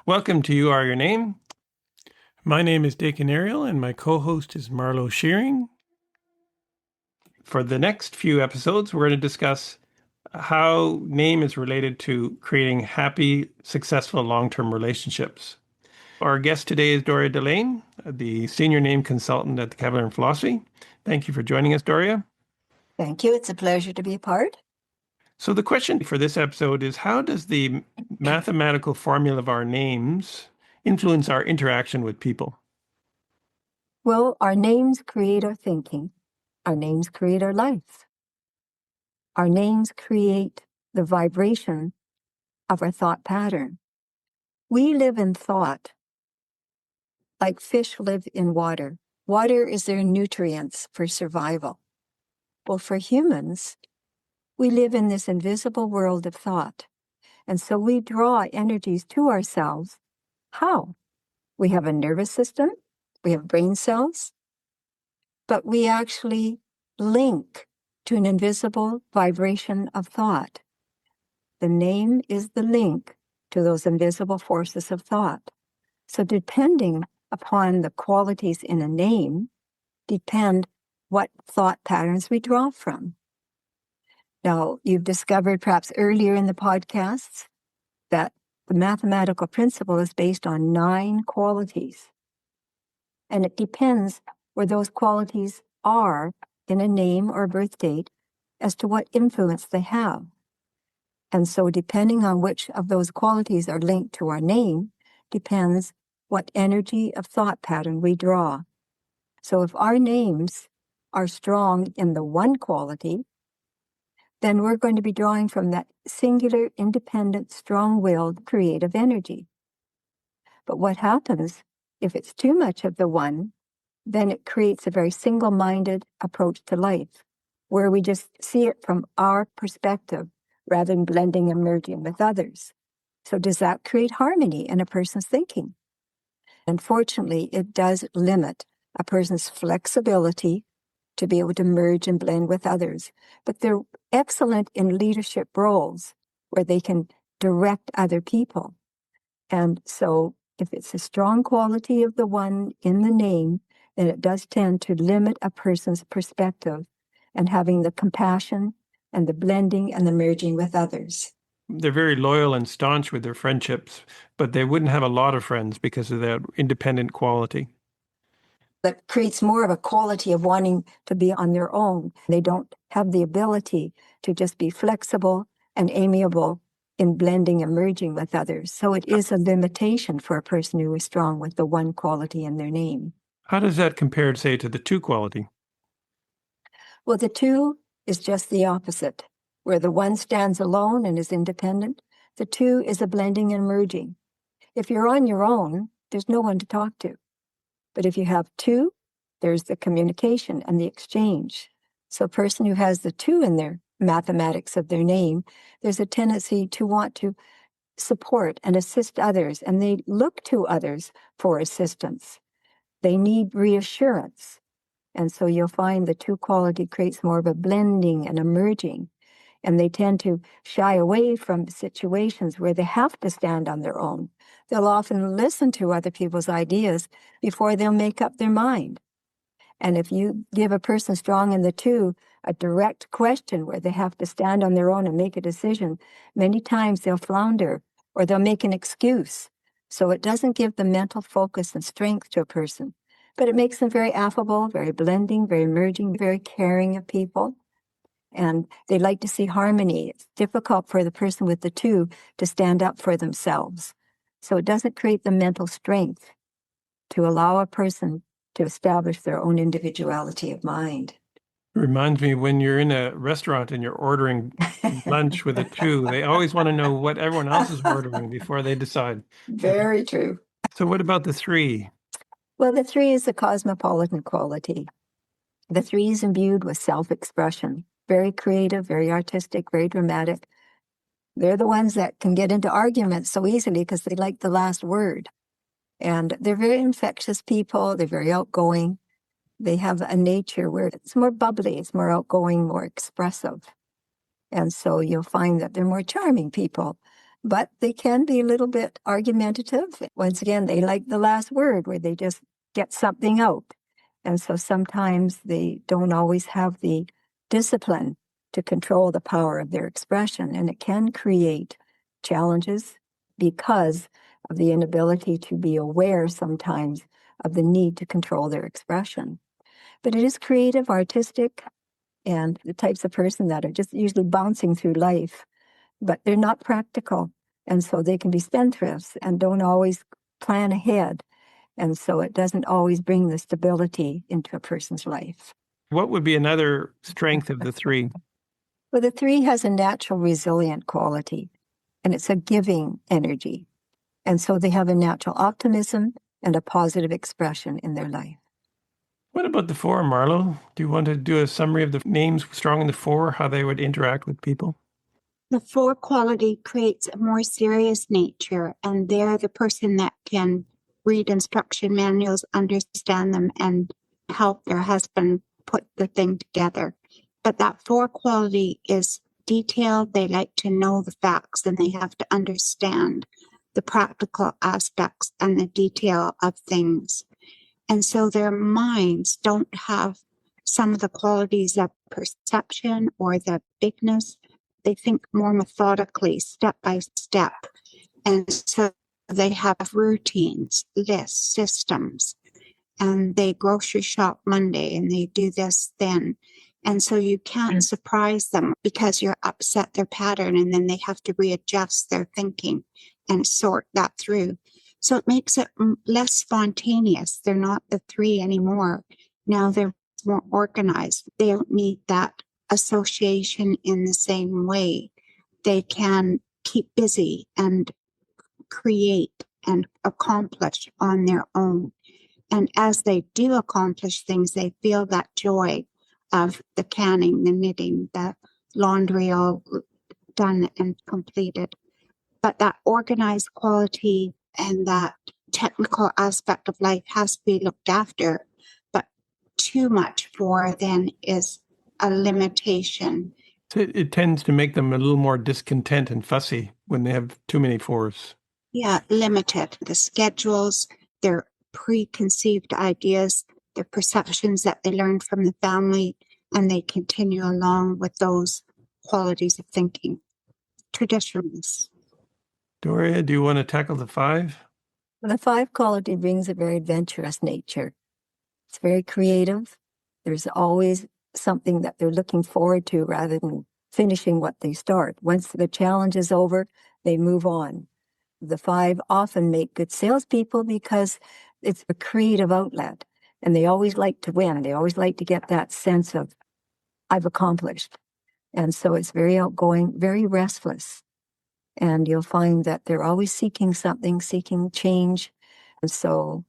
Welcome to You Are Your Name. My name is Daken Ariel, and my co-host is Marlowe Shearing. For the next few episodes, we're going to discuss how name is related to creating happy, successful, long-term relationships. Our guest today is Dhorea Delain, the Senior Name Consultant at the Cavalier in Philosophy. Thank you for joining us, Dhorea. Thank you. It's a pleasure to be a part. So the question for this episode is, how does the mathematical formula of our names influence our interaction with people? Well, our names create our thinking. Our names create our life. Our names create the vibration of our thought pattern. We live in thought like fish live in water. Water is their nutrients for survival. Well, for humans, we live in this invisible world of thought. And so we draw energies to ourselves. How? We have a nervous system. We have brain cells. But we actually link to an invisible vibration of thought. The name is the link to those invisible forces of thought. So depending upon the qualities in a name, depend what thought patterns we draw from. Now, you've discovered perhaps earlier in the podcasts that the mathematical principle is based on 9 qualities. And it depends where those qualities are in a name or birth date as to what influence they have. And so depending on which of those qualities are linked to our name depends what energy of thought pattern we draw. So if our names are strong in the 1 quality, then we're going to be drawing from that singular, independent, strong-willed, creative energy. But what happens if it's too much of the 1, then it creates a very single-minded approach to life, where we just see it from our perspective rather than blending and merging with others. So does that create harmony in a person's thinking? Unfortunately, it does limit a person's flexibility to be able to merge and blend with others. But they're excellent in leadership roles where they can direct other people. And so if it's a strong quality of the 1 in the name, then it does tend to limit a person's perspective and having the compassion and the blending and the merging with others. They're very loyal and staunch with their friendships, but they wouldn't have a lot of friends because of that independent quality. That creates more of a quality of wanting to be on their own. They don't have the ability to just be flexible and amiable in blending and merging with others. So it is a limitation for a person who is strong with the 1 quality in their name. How does that compare, say, to the 2 quality? Well, the 2 is just the opposite. Where the 1 stands alone and is independent, the 2 is a blending and merging. If you're on your own, there's no one to talk to. But if you have 2, there's the communication and the exchange. So a person who has the 2 in their mathematics of their name, there's a tendency to want to support and assist others, and they look to others for assistance. They need reassurance. And so you'll find the 2 quality creates more of a blending and a merging. And they tend to shy away from situations where they have to stand on their own. They'll often listen to other people's ideas before they'll make up their mind. And if you give a person strong in the 2 a direct question where they have to stand on their own and make a decision, many times they'll flounder or they'll make an excuse. So it doesn't give the mental focus and strength to a person, but it makes them very affable, very blending, very merging, very caring of people. And they like to see harmony. It's difficult for the person with the 2 to stand up for themselves. So it doesn't create the mental strength to allow a person to establish their own individuality of mind. It reminds me when you're in a restaurant and you're ordering lunch with a 2, they always want to know what everyone else is ordering before they decide. Very true. So what about the 3? Well, the 3 is the cosmopolitan quality. The 3 is imbued with self-expression. Very creative, very artistic, very dramatic. They're the ones that can get into arguments so easily because they like the last word. And they're very infectious people. They're very outgoing. They have a nature where it's more bubbly, it's more outgoing, more expressive. And so you'll find that they're more charming people. but they can be a little bit argumentative. Once again, they like the last word where they just get something out. And so sometimes they don't always have the discipline to control the power of their expression. And it can create challenges because of the inability to be aware sometimes of the need to control their expression. But it is creative, artistic, and the types of person that are just usually bouncing through life, but they're not practical. And so they can be spendthrifts and don't always plan ahead. And so it doesn't always bring the stability into a person's life. What would be another strength of the three? Well, the three has a natural resilient quality, and it's a giving energy. And so they have a natural optimism and a positive expression in their life. What about the four, Marlowe? Do you want to do a summary of the names strong in the four, how they would interact with people? The four quality creates a more serious nature, and they're the person that can read instruction manuals, understand them, and help their husband put the thing together. But that four quality is detailed. They like to know the facts, and they have to understand the practical aspects and the detail of things. And so their minds don't have some of the qualities of perception or the bigness. They think more methodically, step by step. And so they have routines, lists, systems, and they grocery shop Monday and they do this then. And so you can't surprise them because you're upset their pattern, and then they have to readjust their thinking and sort that through. So it makes it less spontaneous. They're not the three anymore. Now they're more organized. They don't need that association in the same way. They can keep busy and create and accomplish on their own. And as they do accomplish things, they feel that joy of the canning, the knitting, the laundry all done and completed. But that organized quality and that technical aspect of life has to be looked after. But too much for then is a limitation. It tends to make them a little more discontent and fussy when they have too many fours. Yeah, limited. The schedules, their preconceived ideas, their perceptions that they learned from the family, and they continue along with those qualities of thinking. Traditionalists. Dhorea, do you want to tackle the five? Well, the five quality brings a very adventurous nature. It's very creative. There's always something that they're looking forward to rather than finishing what they start. Once the challenge is over, they move on. The five often make good salespeople because it's a creative outlet, and they always like to win. They always like to get that sense of, I've accomplished. And so it's very outgoing, very restless. And you'll find that they're always seeking something, seeking change. And so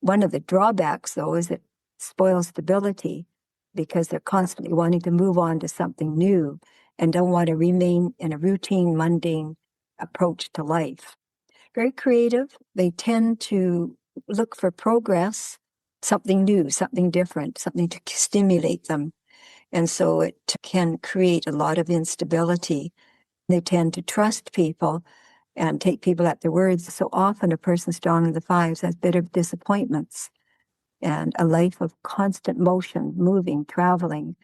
one of the drawbacks, though, is it spoils stability because they're constantly wanting to move on to something new and don't want to remain in a routine, mundane approach to life. Very creative. They tend to look for progress, something new, something different, something to stimulate them. And so it can create a lot of instability. They tend to trust people and take people at their words. So often a person strong in the fives has bitter disappointments and a life of constant motion, moving, traveling,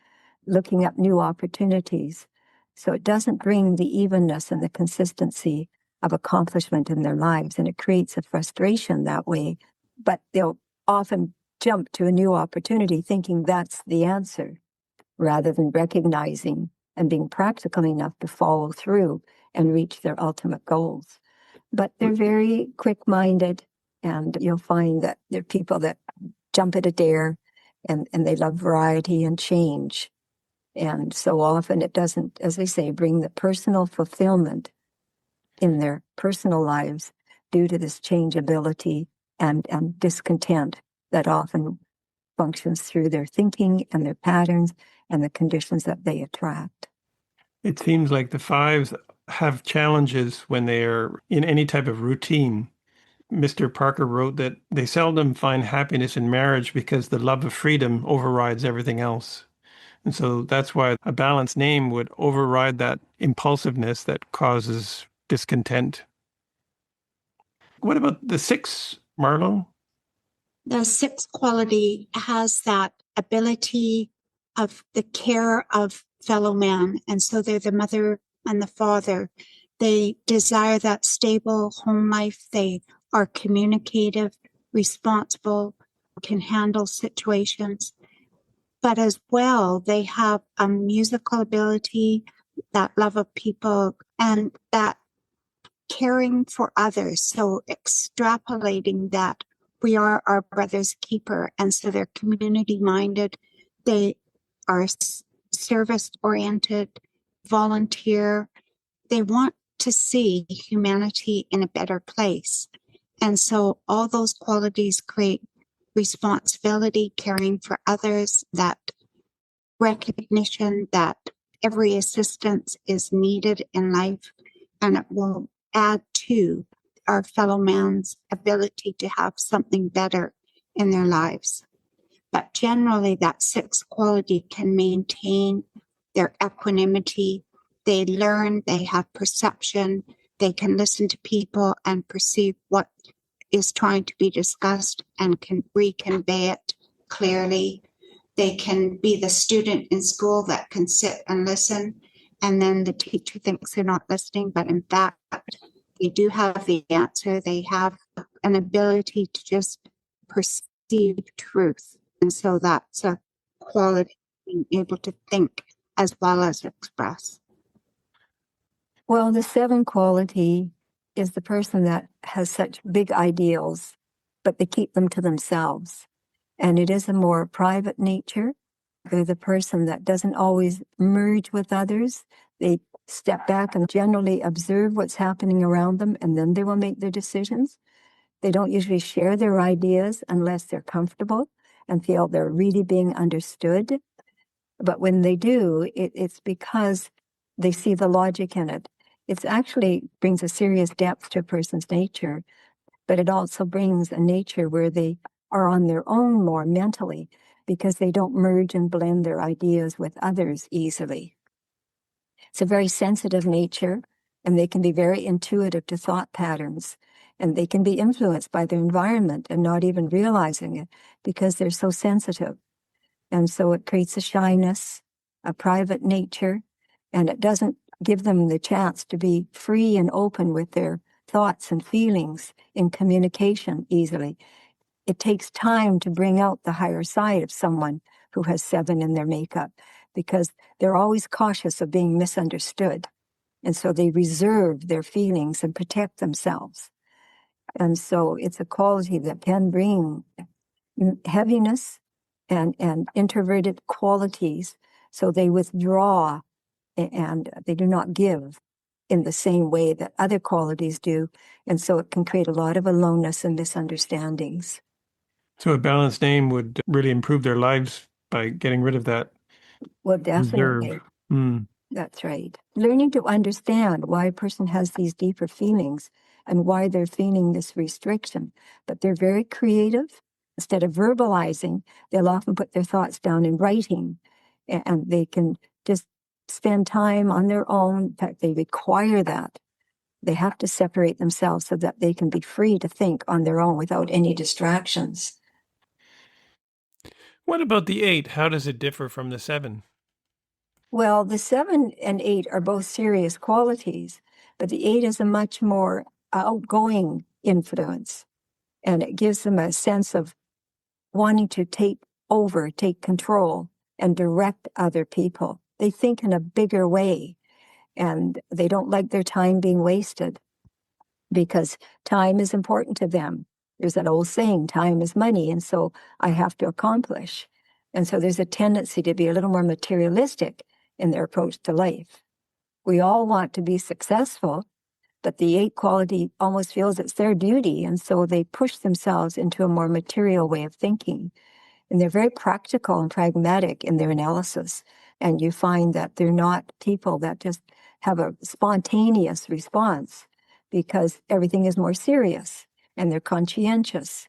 looking up new opportunities. So it doesn't bring the evenness and the consistency of accomplishment in their lives, and it creates a frustration that way. But they'll often jump to a new opportunity thinking that's the answer, rather than recognizing and being practical enough to follow through and reach their ultimate goals. But they're very quick-minded, and you'll find that they're people that jump at a dare, and they love variety and change. And so often it doesn't, as I say, bring the personal fulfillment in their personal lives due to this changeability and discontent that often functions through their thinking and their patterns and the conditions that they attract. It seems like the fives have challenges when they are in any type of routine. Mr. Parker wrote that they seldom find happiness in marriage because the love of freedom overrides everything else. And so that's why a balanced name would override that impulsiveness that causes discontent. What about the 6, Marlowe? The 6 quality has that ability of the care of fellow man. And so they're the mother and the father. They desire that stable home life. They are communicative, responsible, can handle situations. But as well, they have a musical ability, that love of people, and that caring for others. So extrapolating that we are our brother's keeper. And so they're community minded. They are service oriented, volunteer. They want to see humanity in a better place. And so all those qualities create responsibility, caring for others, that recognition that every assistance is needed in life, and it will add to our fellow man's ability to have something better in their lives. But generally, that 6 quality can maintain their equanimity. They learn, they have perception, they can listen to people and perceive what is trying to be discussed and can reconvey it clearly. They can be the student in school that can sit and listen, and then the teacher thinks they're not listening, but in fact, they do have the answer. They have an ability to just perceive truth. And so that's a quality, being able to think as well as express. Well, the 7 quality is the person that has such big ideals, but they keep them to themselves. And it is a more private nature. They're the person that doesn't always merge with others. They step back and generally observe what's happening around them, and then they will make their decisions. They don't usually share their ideas unless they're comfortable and feel they're really being understood. But when they do, it's because they see the logic in it. It actually brings a serious depth to a person's nature, but it also brings a nature where they are on their own more mentally because they don't merge and blend their ideas with others easily. It's a very sensitive nature, and they can be very intuitive to thought patterns, and they can be influenced by their environment and not even realizing it because they're so sensitive. And so it creates a shyness, a private nature, and it doesn't give them the chance to be free and open with their thoughts and feelings in communication easily. It takes time to bring out the higher side of someone who has 7 in their makeup because they're always cautious of being misunderstood. And so they reserve their feelings and protect themselves. And so it's a quality that can bring heaviness and introverted qualities. So they withdraw and they do not give in the same way that other qualities do. And so it can create a lot of aloneness and misunderstandings. So a balanced name would really improve their lives by getting rid of that Well, definitely. reserve. Mm. That's right. Learning to understand why a person has these deeper feelings and why they're feeling this restriction. But they're very creative. Instead of verbalizing, they'll often put their thoughts down in writing, and they can just spend time on their own. In fact, they require that. They have to separate themselves so that they can be free to think on their own without any distractions. What about the 8? How does it differ from the 7? Well, the 7 and 8 are both serious qualities, but the 8 is a much more outgoing influence, and it gives them a sense of wanting to take over, take control, and direct other people. They think in a bigger way, and they don't like their time being wasted because time is important to them. There's an old saying, time is money, and so I have to accomplish. And so there's a tendency to be a little more materialistic in their approach to life. We all want to be successful, but the 8 quality almost feels it's their duty, and so they push themselves into a more material way of thinking. And they're very practical and pragmatic in their analysis. And you find that they're not people that just have a spontaneous response because everything is more serious, and they're conscientious,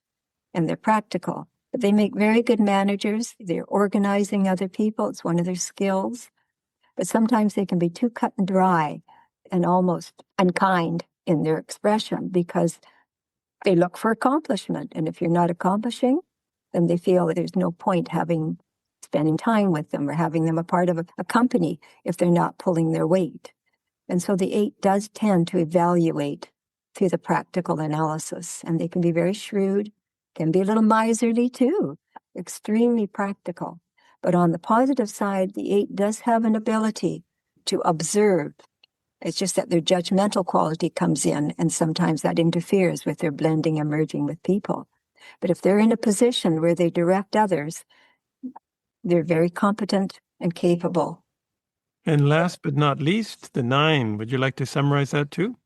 and they're practical. But they make very good managers. They're organizing other people. It's one of their skills. But sometimes they can be too cut and dry and almost unkind in their expression because they look for accomplishment. And if you're not accomplishing, then they feel that there's no point spending time with them or having them a part of a company if they're not pulling their weight. And so the 8 does tend to evaluate through the practical analysis, and they can be very shrewd, can be a little miserly too, extremely practical. But on the positive side, the 8 does have an ability to observe. It's just that their judgmental quality comes in, and sometimes that interferes with their blending and merging with people. But if they're in a position where they direct others, they're very competent and capable. And last but not least, the 9. Would you like to summarize that too?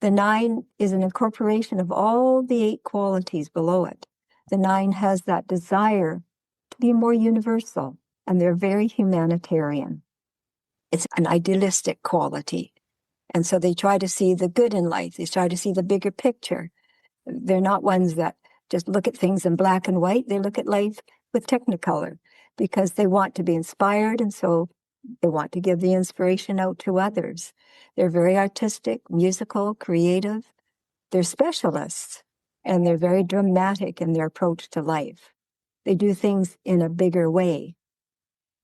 The 9 is an incorporation of all the 8 qualities below it. The 9 has that desire to be more universal, and they're very humanitarian. It's an idealistic quality. And so they try to see the good in life. They try to see the bigger picture. They're not ones that just look at things in black and white. They look at life with technicolor because they want to be inspired, and so they want to give the inspiration out to others. They're very artistic, musical, creative. They're specialists, and they're very dramatic in their approach to life. They do things in a bigger way.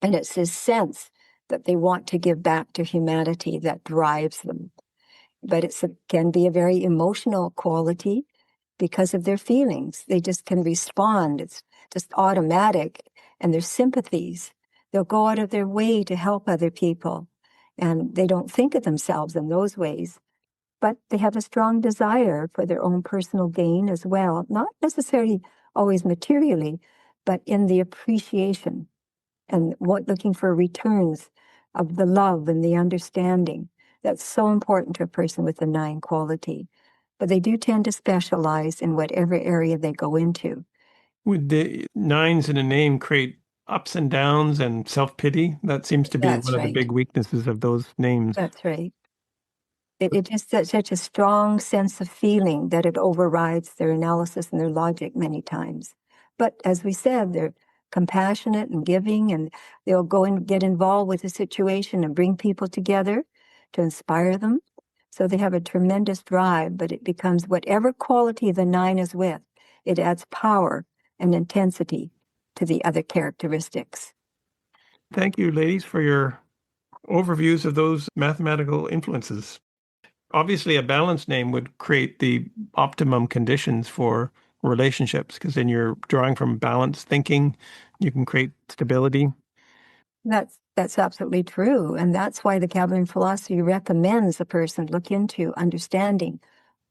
And it's this sense that they want to give back to humanity that drives them. But it can be a very emotional quality because of their feelings. They just can respond. It's just automatic. And their sympathies, they'll go out of their way to help other people. And they don't think of themselves in those ways. But they have a strong desire for their own personal gain as well, not necessarily always materially, but in the appreciation and looking for returns of the love and the understanding. That's so important to a person with the 9 quality. But they do tend to specialize in whatever area they go into. Would the 9s in a name create ups and downs and self-pity? That seems to be That's one of the right. big weaknesses of those names. That's right. It just such a strong sense of feeling that it overrides their analysis and their logic many times. But as we said, they're compassionate and giving, and they'll go and get involved with the situation and bring people together to inspire them. So they have a tremendous drive, but it becomes whatever quality the 9 is with, it adds power and intensity to the other characteristics. Thank you, ladies, for your overviews of those mathematical influences. Obviously, a balanced name would create the optimum conditions for relationships because then you're drawing from balanced thinking. You can create stability. That's absolutely true. And that's why the Cabinet philosophy recommends a person look into understanding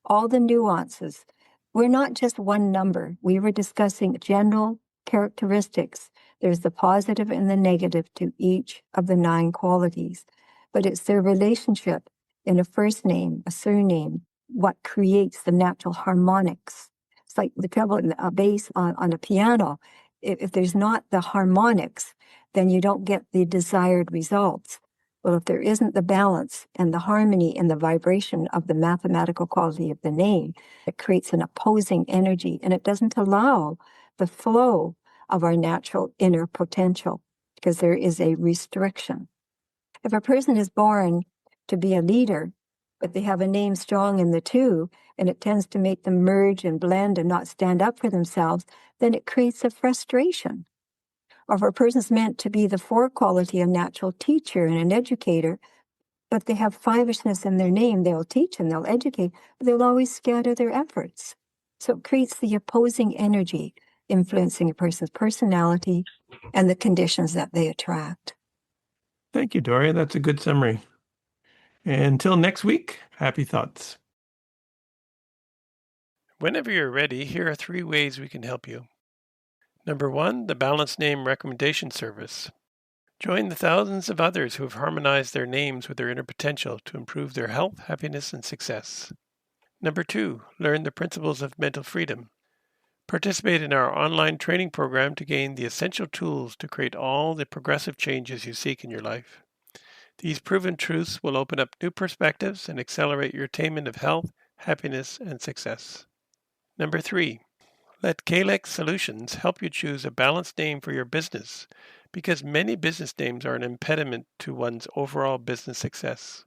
all the nuances. We're not just one number. We were discussing general characteristics. There's the positive and the negative to each of the 9 qualities. But it's their relationship in a first name, a surname, what creates the natural harmonics. It's like the treble and a bass on a piano. If there's not the harmonics, then you don't get the desired results. Well, if there isn't the balance and the harmony and the vibration of the mathematical quality of the name, it creates an opposing energy, and it doesn't allow the flow of our natural inner potential because there is a restriction. If a person is born to be a leader, but they have a name strong in the 2, and it tends to make them merge and blend and not stand up for themselves, then it creates a frustration. Or if a person's meant to be the 4 quality, a natural teacher and an educator, but they have 5ishness in their name, they'll teach and they'll educate, but they'll always scatter their efforts. So it creates the opposing energy influencing a person's personality and the conditions that they attract. Thank you, Dhorea. That's a good summary. Until next week, happy thoughts. Whenever you're ready, here are 3 ways we can help you. Number 1, the Balanced Name Recommendation Service. Join the thousands of others who have harmonized their names with their inner potential to improve their health, happiness, and success. Number 2, learn the principles of mental freedom. Participate in our online training program to gain the essential tools to create all the progressive changes you seek in your life. These proven truths will open up new perspectives and accelerate your attainment of health, happiness, and success. Number 3, let Kalex Solutions help you choose a balanced name for your business, because many business names are an impediment to one's overall business success.